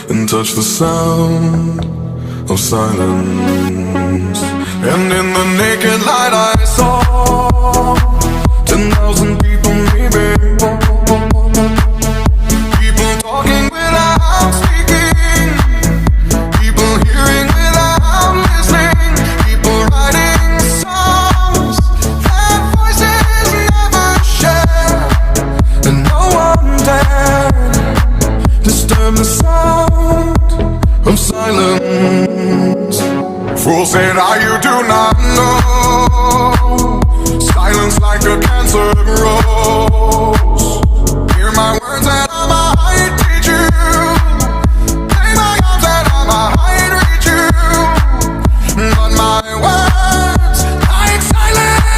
and touch the sound of silence. And in the naked light I saw 10,000 people, maybe. People talking without speaking, people hearing without listening, people writing songs that voices never share, and no one dared disturb the sound of silence. Fool said, you do not know. Silence like a cancer